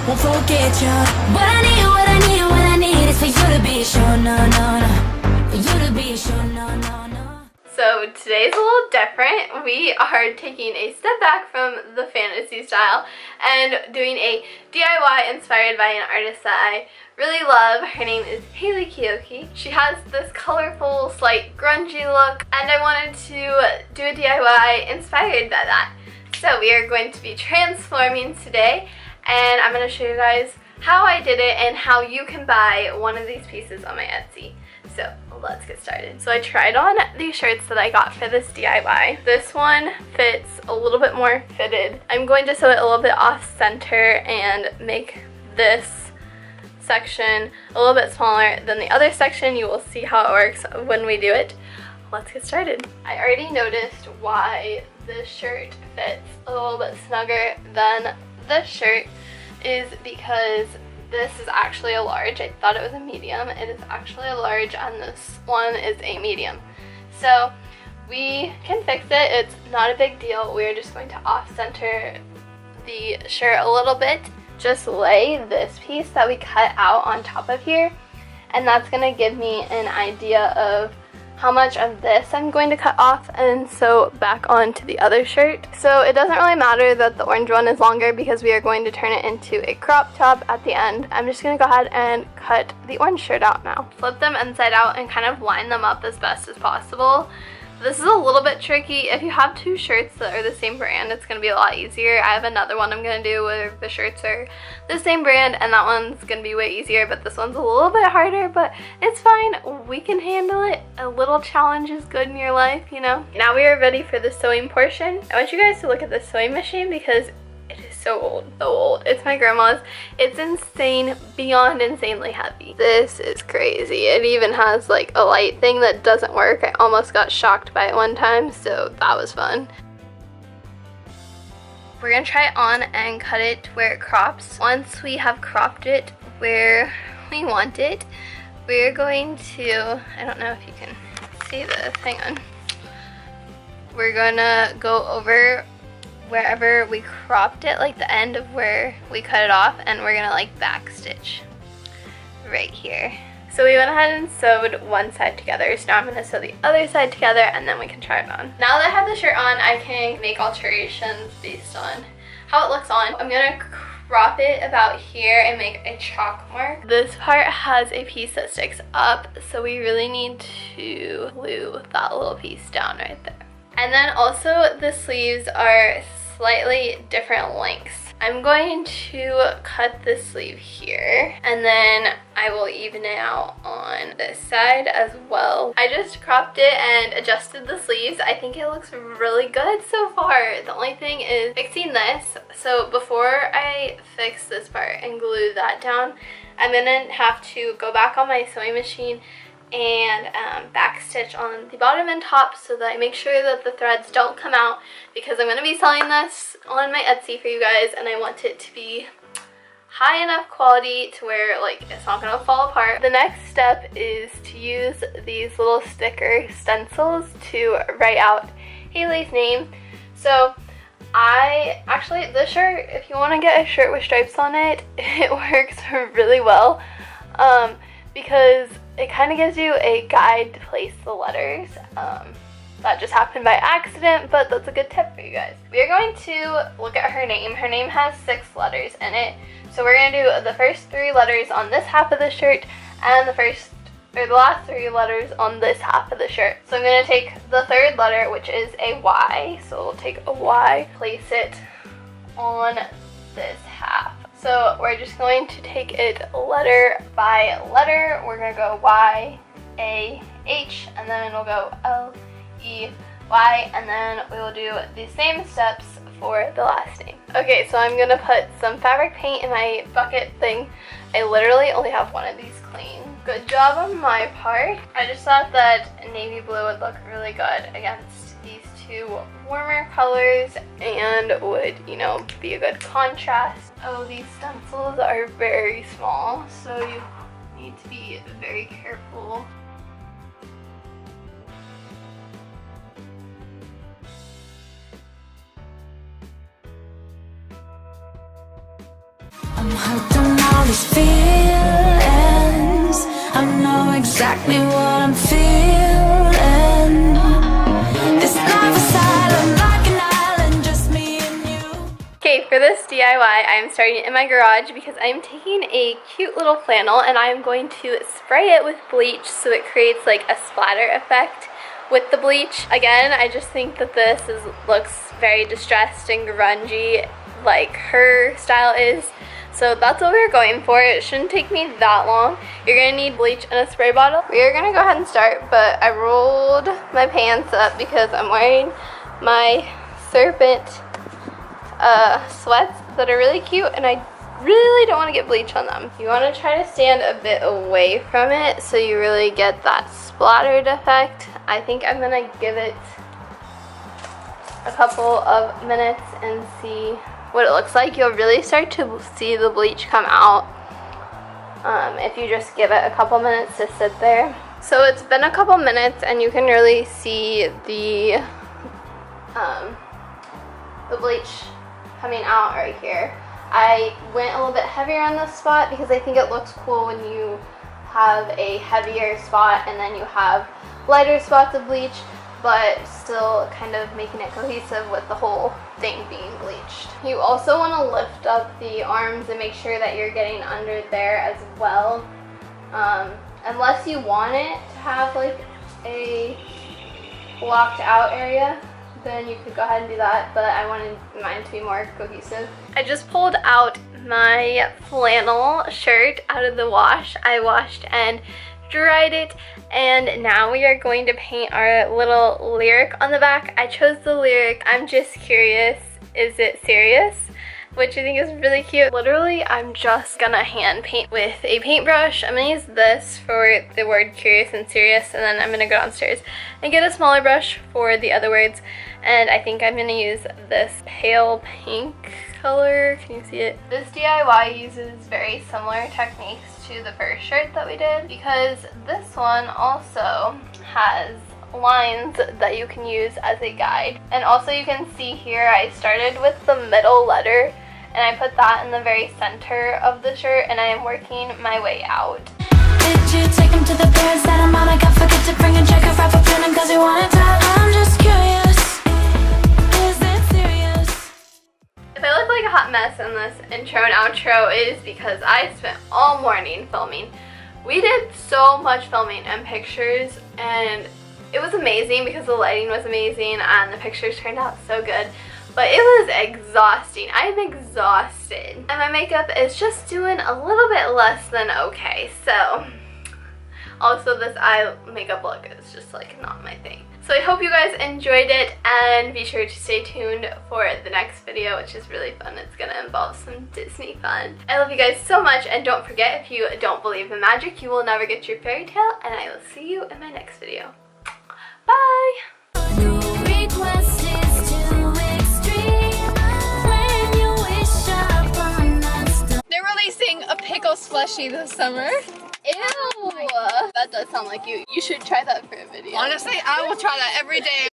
won't forget you. What I need, what I need, what I need is for you to be sure, no, no, no. For you to be sure, no, no, no. So today's a little different. We are taking a step back from the fantasy style and doing a DIY inspired by an artist that I really love. Her name is Hayley Kiyoko. She has this colorful, slight grungy look, and I wanted to do a DIY inspired by that. So we are going to be transforming today, and I'm going to show you guys how I did it and how you can buy one of these pieces on my Etsy. So let's get started. So I tried on these shirts that I got for this DIY. This one fits a little bit more fitted. I'm going to sew it a little bit off center and make this section a little bit smaller than the other section. You will see how it works when we do it. Let's get started. I already noticed why this shirt fits a little bit snugger than this shirt is because this is actually a large. I thought it was a medium. It is actually a large, and this one is a medium. So we can fix it. It's not a big deal. We're just going to off-center the shirt a little bit. Just lay this piece that we cut out on top of here, and that's going to give me an idea of how much of this I'm going to cut off and sew back onto the other shirt. So it doesn't really matter that the orange one is longer because we are going to turn it into a crop top at the end. I'm just going to go ahead and cut the orange shirt out now. Flip them inside out and kind of line them up as best as possible. This is a little bit tricky. If you have two shirts that are the same brand, it's going to be a lot easier. I have another one I'm going to do where the shirts are the same brand, and that one's going to be way easier, but this one's a little bit harder, but it's fine. We can handle it. A little challenge is good in your life, you know? Now we are ready for the sewing portion. I want you guys to look at the sewing machine because it is so old, so old. It's my grandma's. It's insane, beyond insanely heavy. This is crazy. It even has like a light thing that doesn't work. I almost got shocked by it one time, so that was fun. We're gonna try it on and cut it where it crops. Once we have cropped it where we want it, we're going to, I don't know if you can see this, hang on. We're gonna go over wherever we cropped it, like the end of where we cut it off, and we're gonna like back stitch right here. So we went ahead and sewed one side together, so now I'm gonna sew the other side together and then we can try it on. Now that I have the shirt on, I can make alterations based on how it looks on. I'm gonna crop it about here and make a chalk mark. This part has a piece that sticks up, so we really need to glue that little piece down right there. And then also the sleeves are slightly different lengths. I'm going to cut the sleeve here, and then I will even it out on this side as well. I just cropped it and adjusted the sleeves. I think it looks really good so far. The only thing is fixing this. So before I fix this part and glue that down, I'm gonna have to go back on my sewing machine and back stitch on the bottom and top so that I make sure that the threads don't come out, because I'm going to be selling this on my Etsy for you guys, and I want it to be high enough quality to where like it's not going to fall apart. The next step is to use these little sticker stencils to write out Hayley's name. So this shirt, if you want to get a shirt with stripes on it, it works really well because it kind of gives you a guide to place the letters. That just happened by accident, but that's a good tip for you guys. We are going to look at her name. Her name has 6 letters in it. So we're going to do the first 3 letters on this half of the shirt and the last 3 letters on this half of the shirt. So I'm going to take the 3rd letter, which is a Y. So we'll take a Y, place it on this half. So we're just going to take it letter by letter. We're going to go Y, A, H, and then we'll go L, E, Y, and then we will do the same steps for the last name. Okay, so I'm going to put some fabric paint in my bucket thing. I literally only have one of these clean. Good job on my part. I just thought that navy blue would look really good against these 2 warmer colors and would, you know, be a good contrast. Oh, these stencils are very small, so you need to be very careful. I'm How come all these feelings? I know exactly what I'm feeling. This life is silent like an island, just me and you. Okay, for this DIY, I'm starting in my garage because I'm taking a cute little flannel and I'm going to spray it with bleach so it creates like a splatter effect with the bleach. Again, I just think that this looks very distressed and grungy like her style is. So that's what we're going for. It shouldn't take me that long. You're going to need bleach and a spray bottle. We are going to go ahead and start, but I rolled my pants up because I'm wearing my serpent sweats that are really cute and I really don't want to get bleach on them. You want to try to stand a bit away from it so you really get that splattered effect. I think I'm going to give it a couple of minutes and see what it looks like. You'll really start to see the bleach come out if you just give it a couple minutes to sit there. So it's been a couple minutes and you can really see the bleach coming out right here. I went a little bit heavier on this spot because I think it looks cool when you have a heavier spot and then you have lighter spots of bleach, but still kind of making it cohesive with the whole thing being bleached. You also want to lift up the arms and make sure that you're getting under there as well. Unless you want it to have like a blocked out area, then you could go ahead and do that, but I wanted mine to be more cohesive. I just pulled out my flannel shirt out of the wash. I washed and dried it, and now we are going to paint our little lyric on the back. I chose the lyric, "I'm just curious, is it serious?" which I think is really cute. Literally, I'm just gonna hand paint with a paintbrush. I'm gonna use this for the word curious and serious, and then I'm gonna go downstairs and get a smaller brush for the other words. And I think I'm gonna use this pale pink color. Can you see it? This DIY uses very similar techniques to the first shirt that we did because this one also has lines that you can use as a guide. And also you can see here I started with the middle letter and I put that in the very center of the shirt and I am working my way out. Did you take him to the bed? Said I'm on, I got forget to bring a jacket, wrap a pen cause you wanted to. I'm just curious, is it serious? If I look like a hot mess in this intro and outro, it is because I spent all morning filming. We did so much filming and pictures and it was amazing because the lighting was amazing and the pictures turned out so good. But it was exhausting. I'm exhausted. And my makeup is just doing a little bit less than okay. So, also this eye makeup look is just like not my thing. So I hope you guys enjoyed it and be sure to stay tuned for the next video, which is really fun. It's gonna involve some Disney fun. I love you guys so much, and don't forget, if you don't believe in magic, you will never get your fairy tale, and I will see you in my next video. Bye! No request is too extreme when you wish upon a star. They're releasing a pickle slushie this summer. Ew! That does sound like you. You should try that for a video. Honestly, I will try that every day.